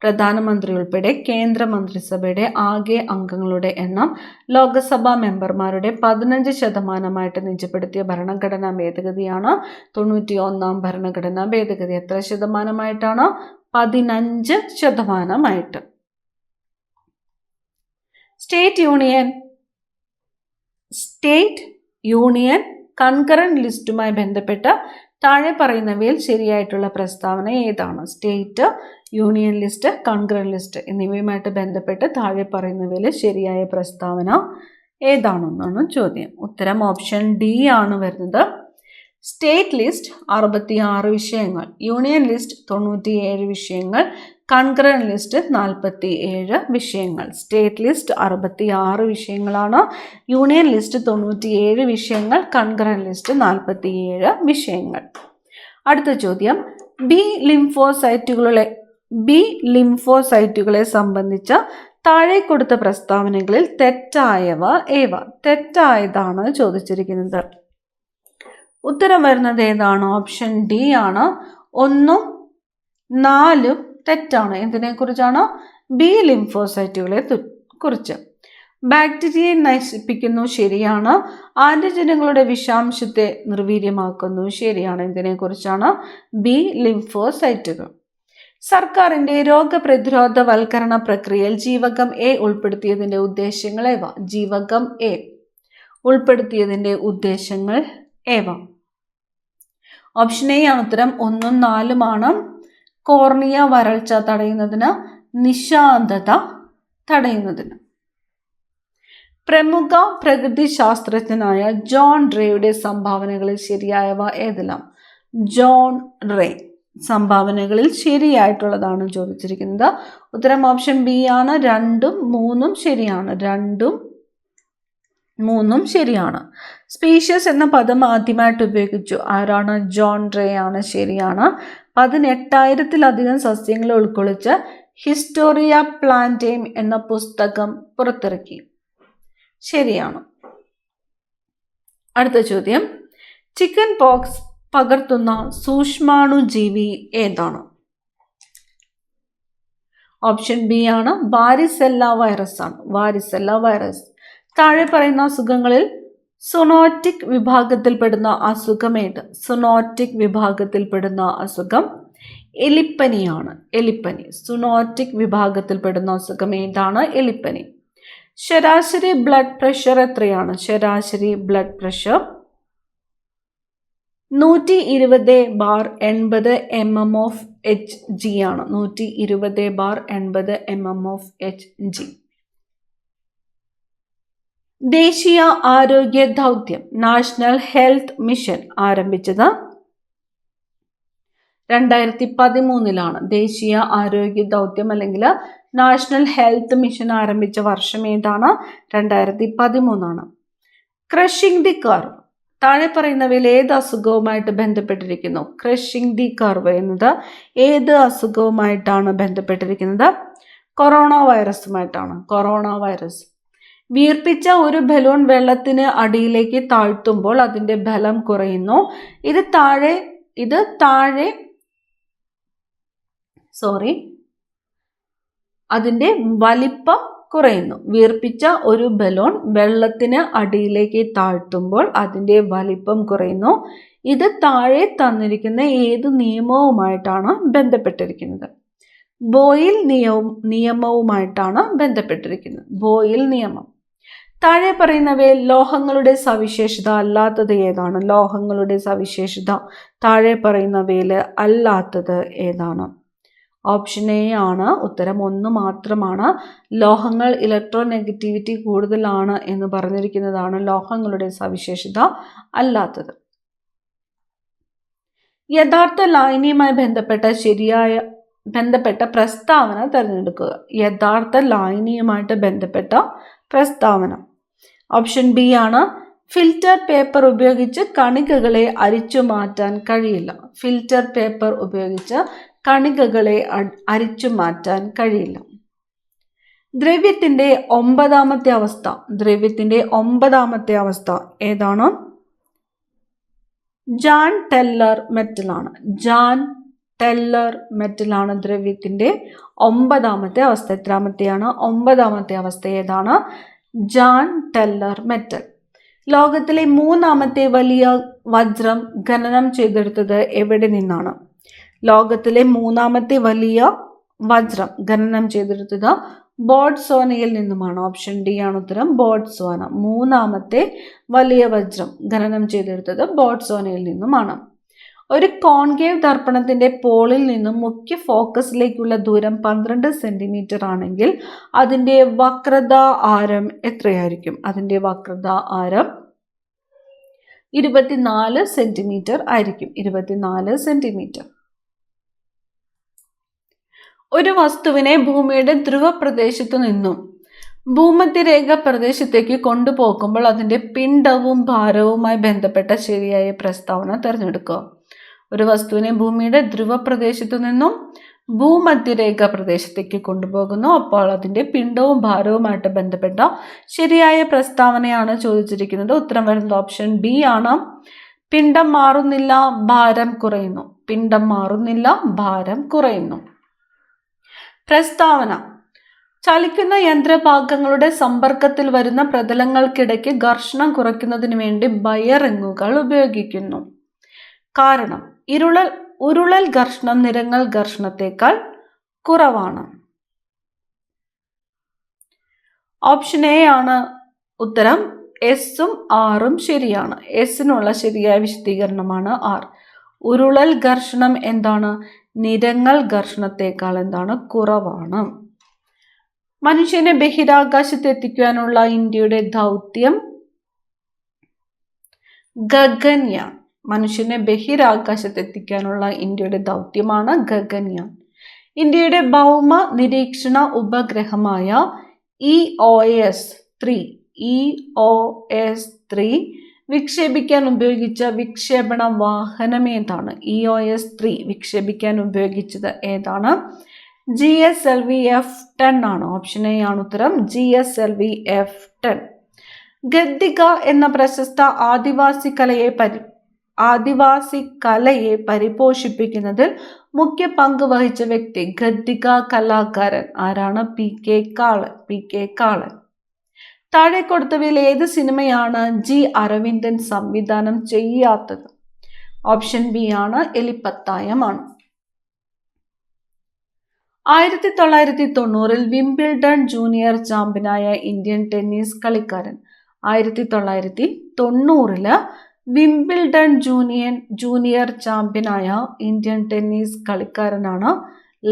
പ്രധാനമന്ത്രി ഉൾപ്പെടെ കേന്ദ്ര മന്ത്രിസഭയുടെ ആകെ അംഗങ്ങളുടെ എണ്ണം ലോകസഭാ മെമ്പർമാരുടെ 15% നിജപ്പെടുത്തിയ ഭരണഘടനാ ഭേദഗതിയാണ് 91-ാം ഭരണഘടനാ ഭേദഗതി. എത്ര ശതമാനമായിട്ടാണ്? 15%. സ്റ്റേറ്റ് യൂണിയൻ കൺകറന്റ് ലിസ്റ്റുമായി ബന്ധപ്പെട്ട് താഴെ പറയുന്നവയിൽ ശരിയായിട്ടുള്ള പ്രസ്താവന ഏതാണ്? State, union list, concurrent list എന്നിവയുമായിട്ട് ബന്ധപ്പെട്ട് താഴെ പറയുന്നവയിൽ ശരിയായ പ്രസ്താവന ഏതാണെന്നാണ് ചോദ്യം. ഉത്തരം ഓപ്ഷൻ ഡി ആണ് വരുന്നത്. സ്റ്റേറ്റ് ലിസ്റ്റ് 66 വിഷയങ്ങൾ, യൂണിയൻ ലിസ്റ്റ് 97 വിഷയങ്ങൾ, കൺകറന്റ് ലിസ്റ്റ് 47 വിഷയങ്ങൾ. സ്റ്റേറ്റ് ലിസ്റ്റ് 66 വിഷയങ്ങളാണ്, യൂണിയൻ ലിസ്റ്റ് 97 വിഷയങ്ങൾ, കൺകറന്റ് ലിസ്റ്റ് 47 വിഷയങ്ങൾ. അടുത്ത ചോദ്യം, ബി ലിംഫോസൈറ്റുകളെ സംബന്ധിച്ച താഴെ കൊടുത്ത പ്രസ്താവനകളിൽ തെറ്റായവ ഏവ? തെറ്റായതാണ് ചോദിച്ചിരിക്കുന്നത്. ഉത്തരം വരുന്നത് ഏതാണ്? ഓപ്ഷൻ ഡി ആണ്. 1ഉം 4ഉം തെറ്റാണ്. എന്തിനെക്കുറിച്ചാണ്? ബി ലിംഫോസൈറ്റുകളെ കുറിച്ച്. ബാക്ടീരിയയെ നശിപ്പിക്കുന്നു, ശരിയാണ്. ആന്റിജനുകളുടെ വിഷാംശത്തെ നിർവീര്യമാക്കുന്നു, ശരിയാണ്. എന്തിനെക്കുറിച്ചാണ്? ബി ലിംഫോസൈറ്റുകൾ. സർക്കാരിന്റെ രോഗപ്രതിരോധവൽക്കരണ പ്രക്രിയയിൽ ജീവകം എ ഉൾപ്പെടുത്തിയതിന്റെ ഉദ്ദേശങ്ങൾ ഏവ? ജീവകം എ ഉൾപ്പെടുത്തിയതിന്റെ ഉദ്ദേശങ്ങൾ ഏവ? ഓപ്ഷൻ എ ആണ് ഉത്തരം. 1ഉം 4ഉമാണ്. കോർണിയ വരൾച്ച തടയുന്നതിന്, നിശാന്തത തടയുന്നതിന്. പ്രമുഖ പ്രകൃതി ശാസ്ത്രജ്ഞനായ ജോൺ റേയുടെ സംഭാവനകളിൽ ശരിയായവ ഏതെല്ലാം? ജോൺ റേ സംഭാവനകളിൽ ശരിയായിട്ടുള്ളതാണ് ചോദിച്ചിരിക്കുന്നത്. ഉത്തരം ഓപ്ഷൻ ബി ആണ്. 2ഉം 3ഉം ശരിയാണ്. 2ഉം 3ഉം ശരിയാണ്. സ്പീഷ്യസ് എന്ന പദം ആദ്യമായിട്ട് ഉപയോഗിച്ചു ആരാണ്? ജോൺ റേ ആണ്. ശരിയാണ്. 18,000-ലധികം സസ്യങ്ങളെ ഉൾക്കൊള്ളിച്ച് ഹിസ്റ്റോറിയ പ്ലാന്റേം എന്ന പുസ്തകം പുറത്തിറക്കി. ശരിയാണ്. അടുത്ത ചോദ്യം, ചിക്കൻ പോക്സ് പകർത്തുന്ന സൂക്ഷ്മാണുജീവി ഏതാണ്? ഓപ്ഷൻ ബി ആണ്. വാരിസെല്ല വൈറസ് ആണ്. Varicella virus. താഴെ പറയുന്ന അസുഖങ്ങളിൽ സുനോറ്റിക് വിഭാഗത്തിൽപ്പെടുന്ന അസുഖം ഏത്? സുനോറ്റിക് വിഭാഗത്തിൽപ്പെടുന്ന അസുഖം എലിപ്പനിയാണ്. എലിപ്പനി. സുനോറ്റിക് വിഭാഗത്തിൽപ്പെടുന്ന അസുഖം ഏതാണ്? എലിപ്പനി. ശരാശരി ബ്ലഡ് പ്രഷർ എത്രയാണ്? ശരാശരി ബ്ലഡ് പ്രഷർ 120/80 mmHg ആണ്. 120/80 mmHg. ദേശീയ ആരോഗ്യ ദൗത്യം നാഷണൽ ഹെൽത്ത് മിഷൻ ആരംഭിച്ചത് 2013-ലാണ്. ദേശീയ ആരോഗ്യ ദൗത്യം അല്ലെങ്കിൽ നാഷണൽ ഹെൽത്ത് മിഷൻ ആരംഭിച്ച വർഷം ഏതാണ്? 2013 ക്രഷിംഗ് ദി കർവ് താഴെ പറയുന്നവയിൽ ഏത് അസുഖവുമായിട്ട് ബന്ധപ്പെട്ടിരിക്കുന്നു? ക്രഷിംഗ് ദി കർവ് എന്നത് ഏത് അസുഖവുമായിട്ടാണ് ബന്ധപ്പെട്ടിരിക്കുന്നത്? കൊറോണ വൈറസുമായിട്ടാണ്. Corona virus. വീർപ്പിച്ച ഒരു ബലൂൺ വെള്ളത്തിന് അടിയിലേക്ക് താഴ്ത്തുമ്പോൾ അതിൻ്റെ ബലം കുറയുന്നു. അതിൻ്റെ വലിപ്പം കുറയുന്നു. വീർപ്പിച്ച ഒരു ബലൂൺ വെള്ളത്തിന് അടിയിലേക്ക് താഴ്ത്തുമ്പോൾ അതിൻ്റെ വലിപ്പം കുറയുന്നു. ഇത് താഴെ തന്നിരിക്കുന്ന ഏത് നിയമവുമായിട്ടാണ് ബന്ധപ്പെട്ടിരിക്കുന്നത്? ബോയിൽ നിയമവുമായിട്ടാണ് ബന്ധപ്പെട്ടിരിക്കുന്നത്. ബോയിൽ നിയമം. താഴെ പറയുന്നവയിൽ ലോഹങ്ങളുടെ സവിശേഷത അല്ലാത്തത് ഏതാണ്? ലോഹങ്ങളുടെ സവിശേഷത താഴെ പറയുന്നവയിൽ അല്ലാത്തത് ഏതാണ്? ഓപ്ഷൻ എ ആണ്. ഉത്തരം 1 മാത്രമാണ്. ലോഹങ്ങൾ ഇലക്ട്രോനെഗറ്റിവിറ്റി കൂടുതലാണ് എന്ന് പറഞ്ഞിരിക്കുന്നതാണ് ലോഹങ്ങളുടെ സവിശേഷത അല്ലാത്തത്. യഥാർത്ഥ ലായനിയുമായി ബന്ധപ്പെട്ട പ്രസ്താവന തിരഞ്ഞെടുക്കുക. യഥാർത്ഥ ലായനിയുമായിട്ട് ബന്ധപ്പെട്ട പ്രസ്താവന. ഓപ്ഷൻ ബി ആണ്. ഫിൽറ്റർ പേപ്പർ ഉപയോഗിച്ച് കണികകളെ അരിച്ചു മാറ്റാൻ കഴിയില്ല. ഫിൽറ്റർ പേപ്പർ ഉപയോഗിച്ച് കണികകളെ അരിച്ചു മാറ്റാൻ കഴിയില്ല. ദ്രവ്യത്തിന്റെ 9ാമത്തെ അവസ്ഥ. ദ്രവ്യത്തിന്റെ 9ാമത്തെ അവസ്ഥ ഏതാണ്? ജാൻ ടെല്ലർ മെറ്റലാണ്. ജാൻ ടെല്ലർ മെറ്റലാണ് ദ്രവ്യത്തിന്റെ 9ാമത്തെ അവസ്ഥ. എത്രാമത്തെയാണ്? 9ാമത്തെ അവസ്ഥ ഏതാണ്? Jahn Teller metal. ലോകത്തിലെ 3ാമത്തെ വലിയ വജ്രം ഖനനം ചെയ്തെടുത്തത് എവിടെ നിന്നാണ്? ലോകത്തിലെ 3ാമത്തെ വലിയ വജ്രം ഖനനം ചെയ്തെടുത്തത് ബോട്സ്വാനയിൽ നിന്നുമാണ്. ഓപ്ഷൻ ഡി ആണ് ഉത്തരം. ബോട്സ്വാന. 3ാമത്തെ വലിയ വജ്രം ഖനനം ചെയ്തെടുത്തത് ബോട്സ്വാനയിൽ നിന്നുമാണ്. ഒരു കോൺകേവ് ദർപ്പണത്തിന്റെ പോളിൽ നിന്നും മുഖ്യ ഫോക്കസിലേക്കുള്ള ദൂരം 12 സെന്റിമീറ്റർ ആണെങ്കിൽ അതിന്റെ വക്രത ആരം എത്രയായിരിക്കും? അതിന്റെ വക്രത ആരം 24 സെന്റിമീറ്റർ ആയിരിക്കും. 24 സെന്റിമീറ്റർ. ഒരു വസ്തുവിനെ ഭൂമിയുടെ ധ്രുവ പ്രദേശത്തു നിന്നും ഭൂമധ്യരേഖ പ്രദേശത്തേക്ക് കൊണ്ടുപോകുമ്പോൾ അതിന്റെ പിണ്ഡവും ഭാരവുമായി ബന്ധപ്പെട്ട ശരിയായ പ്രസ്താവന തിരഞ്ഞെടുക്കുക. ഒരു വസ്തുവിനെ ഭൂമിയുടെ ധ്രുവ പ്രദേശത്തു നിന്നും ഭൂമധ്യരേഖ പ്രദേശത്തേക്ക് കൊണ്ടുപോകുന്നു. അപ്പോൾ അതിന്റെ പിണ്ഡവും ഭാരവുമായിട്ട് ബന്ധപ്പെട്ട ശരിയായ പ്രസ്താവനയാണ് ചോദിച്ചിരിക്കുന്നത്. ഉത്തരം വരുന്നത് ഓപ്ഷൻ ബി ആണ്. പിണ്ഡം മാറുന്നില്ല, ഭാരം കുറയുന്നു. പിണ്ഡം മാറുന്നില്ല, ഭാരം കുറയുന്നു. പ്രസ്താവന. ചലിക്കുന്ന യന്ത്രഭാഗങ്ങളുടെ സമ്പർക്കത്തിൽ വരുന്ന പ്രതലങ്ങൾക്കിടയ്ക്ക് ഘർഷണം കുറയ്ക്കുന്നതിന് വേണ്ടി ബയറിങ്ങുകൾ ഉപയോഗിക്കുന്നു. കാരണം ഉരുളൽ ഘർഷണം നിരങ്ങൽ ഘർഷണത്തേക്കാൾ കുറവാണ്. ഓപ്ഷൻ എ ആണ് ഉത്തരം. എസും ആറും ശരിയാണ്. എസിനുള്ള ശരിയായ വിശദീകരണമാണ് ആർ. ഉരുളൽ ഘർഷണം എന്താണ്? നിരങ്ങൽ ഘർഷണത്തേക്കാൾ എന്താണ്? കുറവാണ്. മനുഷ്യനെ ബഹിരാകാശത്ത് എത്തിക്കുവാനുള്ള ഇന്ത്യയുടെ ദൗത്യം ഗഗൻയാൻ. മനുഷ്യനെ ബഹിരാകാശത്ത് എത്തിക്കാനുള്ള ഇന്ത്യയുടെ ദൗത്യമാണ് ഗഗൻയാൻ. ഇന്ത്യയുടെ ഭൗമ നിരീക്ഷണ ഉപഗ്രഹമായ EOS-3 വിക്ഷേപിക്കാൻ ഉപയോഗിച്ച വിക്ഷേപണ വാഹനം ഏതാണ്? EOS-3 വിക്ഷേപിക്കാൻ ഉപയോഗിച്ചത് ഏതാണ്? GSLV F-10 ആണ്. ഓപ്ഷൻ എ ആണ് ഉത്തരം. GSLV F-10. ഗദ്ദിക എന്ന പ്രശസ്ത ആദിവാസി കലയെ പരിപോഷിപ്പിക്കുന്നതിൽ മുഖ്യ പങ്ക് വഹിച്ച വ്യക്തി, ഗദ്ദിക കലാകാരൻ ആരാണ്? PK കാളൻ. താഴെ കൊടുത്തവയിൽ ഏത് സിനിമയാണ് G. അരവിന്ദൻ സംവിധാനം ചെയ്യാത്തത്? ഓപ്ഷൻ ബി ആണ് എലിപ്പത്തായമാണ്. 1990 വിംബിൾഡൺ ജൂനിയർ ചാമ്പ്യനായ ഇന്ത്യൻ ടെന്നീസ് കളിക്കാരൻ. 1990 വിംബിൾഡൺ ജൂനിയർ ചാമ്പ്യനായ ഇന്ത്യൻ ടെന്നീസ് കളിക്കാരനാണ്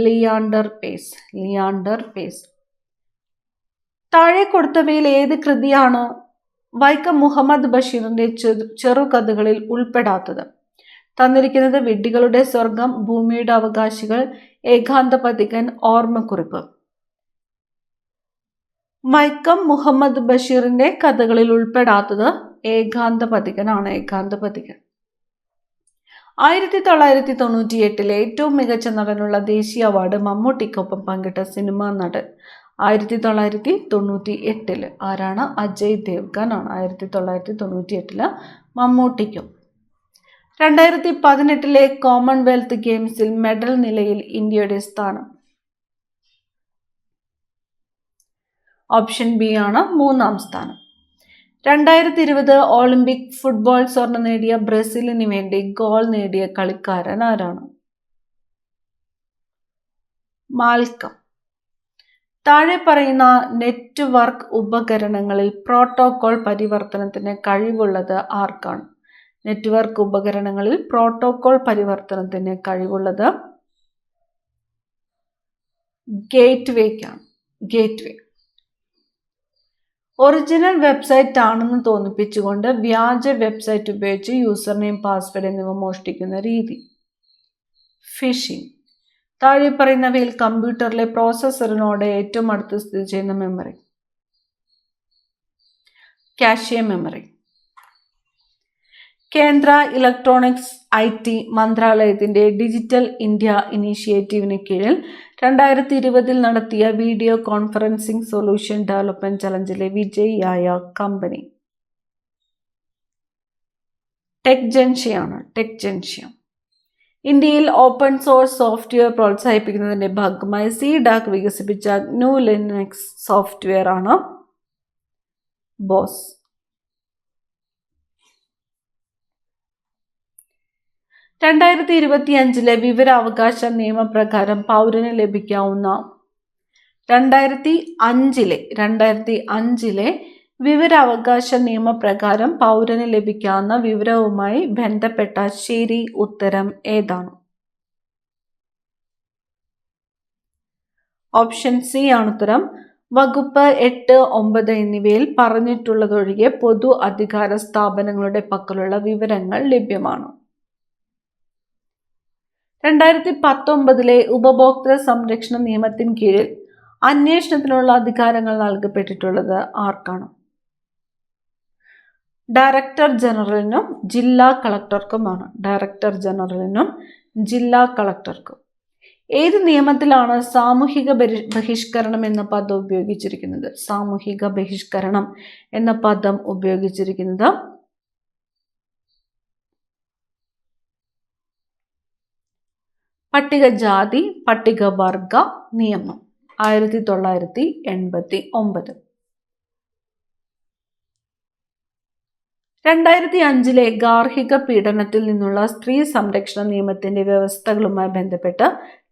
ലിയാണ്ടർ പേസ്. താഴെ കൊടുത്തവയിൽ ഏത് കൃതിയാണ് വൈക്കം മുഹമ്മദ് ബഷീറിന്റെ ചെറുകഥകളിൽ ഉൾപ്പെടാത്തത്? തന്നിരിക്കുന്നത് വിഡ്ഢികളുടെ സ്വർഗം, ഭൂമിയുടെ അവകാശികൾ, ഏകാന്തപഥികൻ, ഓർമ്മക്കുറിപ്പ്. വൈക്കം മുഹമ്മദ് ബഷീറിന്റെ കഥകളിൽ ഉൾപ്പെടാത്തത് ഏകാന്തപഥികനാണ്. 1998 ഏറ്റവും മികച്ച നടനുള്ള ദേശീയ അവാർഡ് മമ്മൂട്ടിക്കൊപ്പം പങ്കിട്ട സിനിമാ നടൻ. 1998 ആരാണ്? അജയ് ദേവ്ഗൻ ആണ്. 1998 മമ്മൂട്ടിക്കും. 2018 കോമൺവെൽത്ത് ഗെയിംസിൽ മെഡൽ നിലയിൽ ഇന്ത്യയുടെ സ്ഥാനം. ഓപ്ഷൻ ബി ആണ് 3-ാം സ്ഥാനം. 2020 ഒളിമ്പിക് ഫുട്ബോൾ സ്വർണം നേടിയ ബ്രസീലിന് വേണ്ടി ഗോൾ നേടിയ കളിക്കാരൻ ആരാണ്? മാൽക്കം. താഴെ പറയുന്ന നെറ്റ്വർക്ക് ഉപകരണങ്ങളിൽ പ്രോട്ടോകോൾ പരിവർത്തനത്തിന് കഴിവുള്ളത് ആർക്കാണ്? നെറ്റ്വർക്ക് ഉപകരണങ്ങളിൽ പ്രോട്ടോകോൾ പരിവർത്തനത്തിന് കഴിവുള്ളത് ഗേറ്റ്വേക്കാണ്. ഒറിജിനൽ വെബ്സൈറ്റ് ആണെന്ന് തോന്നിപ്പിച്ചുകൊണ്ട് വ്യാജ വെബ്സൈറ്റ് ഉപയോഗിച്ച് യൂസർ നെയിം, പാസ്വേഡ് എന്നിവ മോഷ്ടിക്കുന്ന രീതി ഫിഷിംഗ്. താഴെ പറയുന്നവയിൽ കമ്പ്യൂട്ടറിലെ പ്രോസസ്സറിനോട് ഏറ്റവും അടുത്ത് സ്ഥിതി ചെയ്യുന്ന മെമ്മറി? Cache memory. കേന്ദ്ര ഇലക്ട്രോണിക്സ് IT മന്ത്രാലയത്തിന്റെ ഡിജിറ്റൽ ഇന്ത്യ ഇനീഷ്യേറ്റീവിന് കീഴിൽ 2020 നടത്തിയ വീഡിയോ കോൺഫറൻസിംഗ് സൊല്യൂഷൻ ഡെവലപ്മെന്റ് ചലഞ്ചിലെ വിജയിയായ കമ്പനി ടെക്ജൻഷ്യ. ഇന്ത്യയിൽ ഓപ്പൺ സോഴ്സ് സോഫ്റ്റ്വെയർ പ്രോത്സാഹിപ്പിക്കുന്നതിന്റെ ഭാഗമായി CDAC വികസിപ്പിച്ച GNU ലിനക്സ് സോഫ്റ്റ്വെയർ ആണ് ബോസ്. 2025 വിവരാവകാശ നിയമപ്രകാരം പൗരന് ലഭിക്കാവുന്ന 2005 വിവരാവകാശ നിയമപ്രകാരം പൗരന് ലഭിക്കാവുന്ന വിവരവുമായി ബന്ധപ്പെട്ട ശരി ഉത്തരം ഏതാണ്? ഓപ്ഷൻ സി ആണ് ഉത്തരം. വകുപ്പ് 8, 9 എന്നിവയിൽ പറഞ്ഞിട്ടുള്ളതൊഴികെ പൊതു അധികാര സ്ഥാപനങ്ങളുടെ പക്കലുള്ള വിവരങ്ങൾ ലഭ്യമാണ്. 2019 ഉപഭോക്തൃ സംരക്ഷണ നിയമത്തിന് കീഴിൽ അന്വേഷണത്തിനുള്ള അധികാരങ്ങൾ നൽകപ്പെട്ടിട്ടുള്ളത് ആർക്കാണ്? ഡയറക്ടർ ജനറലിനും ജില്ലാ കളക്ടർക്കുമാണ്. ഏത് നിയമത്തിലാണ് സാമൂഹിക ബഹിഷ്കരണം എന്ന പദം ഉപയോഗിച്ചിരിക്കുന്നത്? സാമൂഹിക ബഹിഷ്കരണം എന്ന പദം ഉപയോഗിച്ചിരിക്കുന്നത് പട്ടികജാതി പട്ടികവർഗ നിയമം 1989. 2005 ഗാർഹിക പീഡനത്തിൽ നിന്നുള്ള സ്ത്രീ സംരക്ഷണ നിയമത്തിന്റെ വ്യവസ്ഥകളുമായി ബന്ധപ്പെട്ട്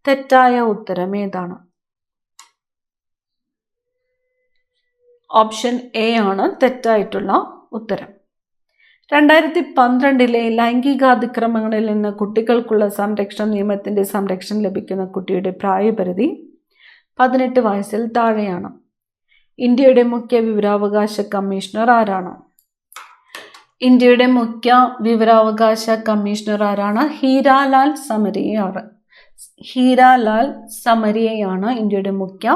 തെറ്റായ ഉത്തരം ഏതാണ്? ഓപ്ഷൻ എ ആണ് തെറ്റായിട്ടുള്ള ഉത്തരം. 2012 ലൈംഗികാതിക്രമങ്ങളിൽ നിന്ന് കുട്ടികൾക്കുള്ള സംരക്ഷണ നിയമത്തിന്റെ സംരക്ഷണം ലഭിക്കുന്ന കുട്ടിയുടെ പ്രായപരിധി 18 വയസ്സിൽ താഴെയാണ്. ഇന്ത്യയുടെ മുഖ്യ വിവരാവകാശ കമ്മീഷണർ ആരാണ്? ഇന്ത്യയുടെ മുഖ്യ വിവരാവകാശ കമ്മീഷണർ ആരാണ്? ഹീരാലാൽ സമരിയയാണ്. ഹീരാലാൽ സമരിയയാണ് ഇന്ത്യയുടെ മുഖ്യ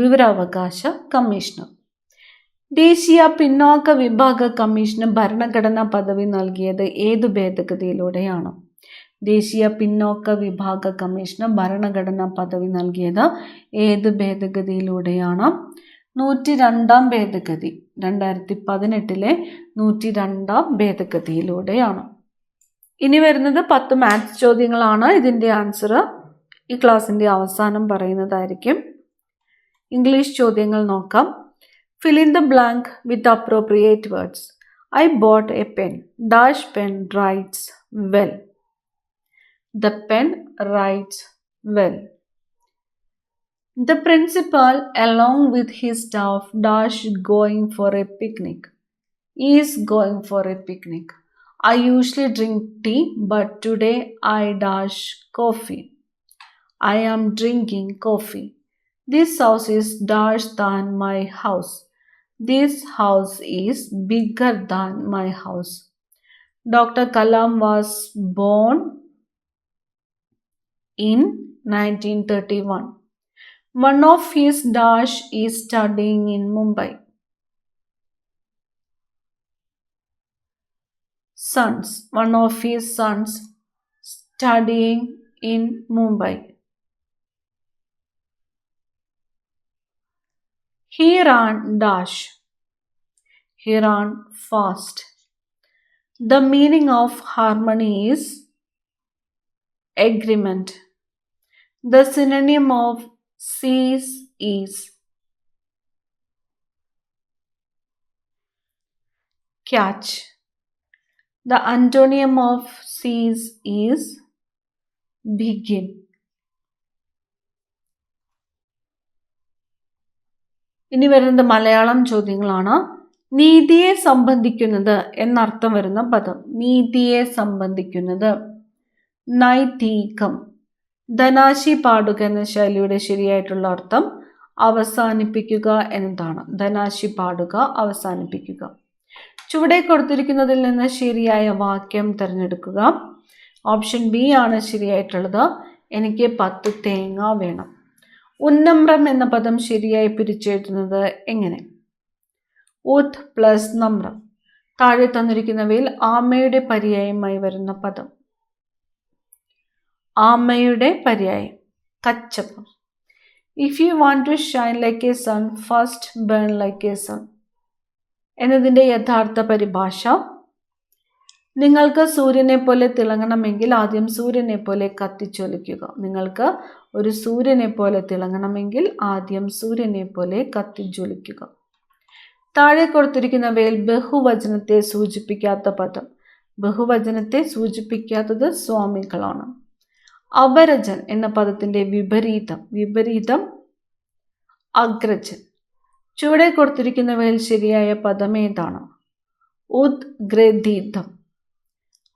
വിവരാവകാശ കമ്മീഷണർ. ദേശീയ പിന്നോക്ക വിഭാഗ കമ്മീഷന് ഭരണഘടനാ പദവി നൽകിയത് ഏതു ഭേദഗതിയിലൂടെയാണ്? ദേശീയ പിന്നോക്ക വിഭാഗ കമ്മീഷന് ഭരണഘടനാ പദവി നൽകിയത് ഏത് ഭേദഗതിയിലൂടെയാണ്? 102 ഭേദഗതി, 2018 102 ഭേദഗതിയിലൂടെയാണ്. ഇനി വരുന്നത് 10 മാത്സ് ചോദ്യങ്ങളാണ്. ഇതിൻ്റെ ആൻസർ ഈ ക്ലാസ്സിൻ്റെ അവസാനം പറയുന്നതായിരിക്കും. ഇംഗ്ലീഷ് ചോദ്യങ്ങൾ നോക്കാം. Fill in the blank with appropriate words. I bought a pen. Dash pen writes well. The pen writes well. The principal, along with his staff, dash going for a picnic. Is going for a picnic. I usually drink tea, but today I dash coffee. I am drinking coffee. This house is dash than my house. This house is bigger than my house. Dr. Kalam was born in 1931. One of his dash is studying in Mumbai. Sons. One of his sons studying in Mumbai. He ran dash. He ran fast. The meaning of harmony is agreement. The synonym of cease is catch. The antonym of cease is begin. ഇനി വരുന്നത് മലയാളം ചോദ്യങ്ങളാണ്. നീതിയെ സംബന്ധിക്കുന്നത് എന്നർത്ഥം വരുന്ന പദം. നീതിയെ സംബന്ധിക്കുന്നത് നൈതികം. ധനാശി പാടുക എന്ന ശൈലിയുടെ ശരിയായിട്ടുള്ള അർത്ഥം അവസാനിപ്പിക്കുക എന്നതാണ്. ധനാശി പാടുക, അവസാനിപ്പിക്കുക. ചുവടെ കൊടുത്തിരിക്കുന്നതിൽ നിന്ന് ശരിയായ വാക്യം തിരഞ്ഞെടുക്കുക. ഓപ്ഷൻ ബി ആണ് ശരിയായിട്ടുള്ളത്. എനിക്ക് 10 തേങ്ങ വേണം. ഉന്നമ്രം എന്ന പദം ശരിയായി പിരിച്ചെഴുതുന്നത് എങ്ങനെ? ഉത് പ്ലസ് നമ്രം. താഴെ തന്നിരിക്കുന്നവയിൽ ആമയുടെ പര്യായമായി വരുന്ന പദം. ആമയുടെ പര്യായം കച്ചപ്പം. If you want to shine like a sun, first burn like a sun എന്നതിൻ്റെ യഥാർത്ഥ പരിഭാഷ: നിങ്ങൾക്ക് സൂര്യനെ പോലെ തിളങ്ങണമെങ്കിൽ ആദ്യം സൂര്യനെ പോലെ കത്തിജ്വലിക്കുക. നിങ്ങൾക്ക് ഒരു സൂര്യനെ പോലെ തിളങ്ങണമെങ്കിൽ ആദ്യം സൂര്യനെ പോലെ കത്തിജ്വലിക്കുക. താഴെ കൊടുത്തിരിക്കുന്നവയിൽ ബഹുവചനത്തെ സൂചിപ്പിക്കാത്ത പദം. ബഹുവചനത്തെ സൂചിപ്പിക്കാത്തത് സ്വാമികളാണ്. അപരജൻ എന്ന പദത്തിൻ്റെ വിപരീതം അഗ്രജൻ. ചുവടെ കൊടുത്തിരിക്കുന്നവയിൽ ശരിയായ പദം ഏതാണ്? ഉദ്ഗ്രഥിതം.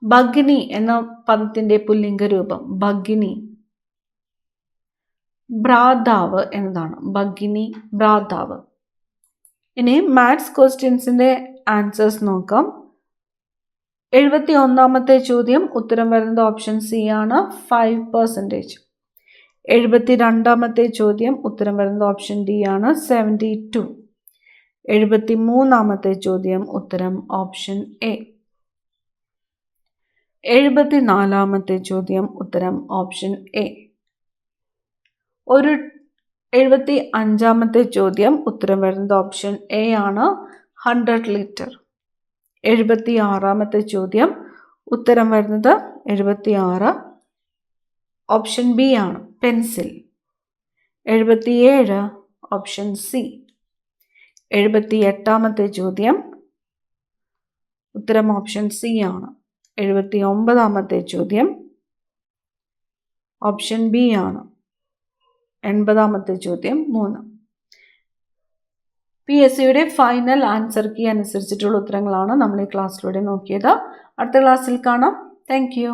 ഭഗിനി എന്ന പദത്തിൻ്റെ പുല്ലിംഗ രൂപം ഭഗിനി. ഭ്രാതാവ് എന്നതാണ്. ഭഗിനി, ഭ്രാതാവ്. ഇനി മാത്സ് ക്വസ്റ്റ്യൻസിൻ്റെ ആൻസേഴ്സ് നോക്കാം. 71ാമത്തെ ചോദ്യം ഉത്തരം വരുന്നത് ഓപ്ഷൻ സി ആണ്, 5%. 72ാമത്തെ ചോദ്യം ഉത്തരം വരുന്നത് ഓപ്ഷൻ ഡി ആണ്, 72. 73ാമത്തെ ചോദ്യം ഉത്തരം ഓപ്ഷൻ എ. 74ാമത്തെ ചോദ്യം ഉത്തരം ഓപ്ഷൻ എ. 75ാമത്തെ ചോദ്യം ഉത്തരം വരുന്നത് ഓപ്ഷൻ എ ആണ്, 100 ലിറ്റർ. 76ാമത്തെ ചോദ്യം ഉത്തരം വരുന്നത് 76 ഓപ്ഷൻ ബി ആണ്, പെൻസിൽ. 77 option C. 78ാമത്തെ ചോദ്യം ഉത്തരം ഓപ്ഷൻ സി ആണ്. 79ാമത്തെ ചോദ്യം ഓപ്ഷൻ ബി ആണ്. 80ാമത്തെ ചോദ്യം 3. PSCയുടെ ഫൈനൽ ആൻസർ കീ അനുസരിച്ചിട്ടുള്ള ഉത്തരങ്ങളാണ് നമ്മൾ ഈ ക്ലാസ്സിലൂടെ നോക്കിയത്. അടുത്ത ക്ലാസ്സിൽ കാണാം. Thank you.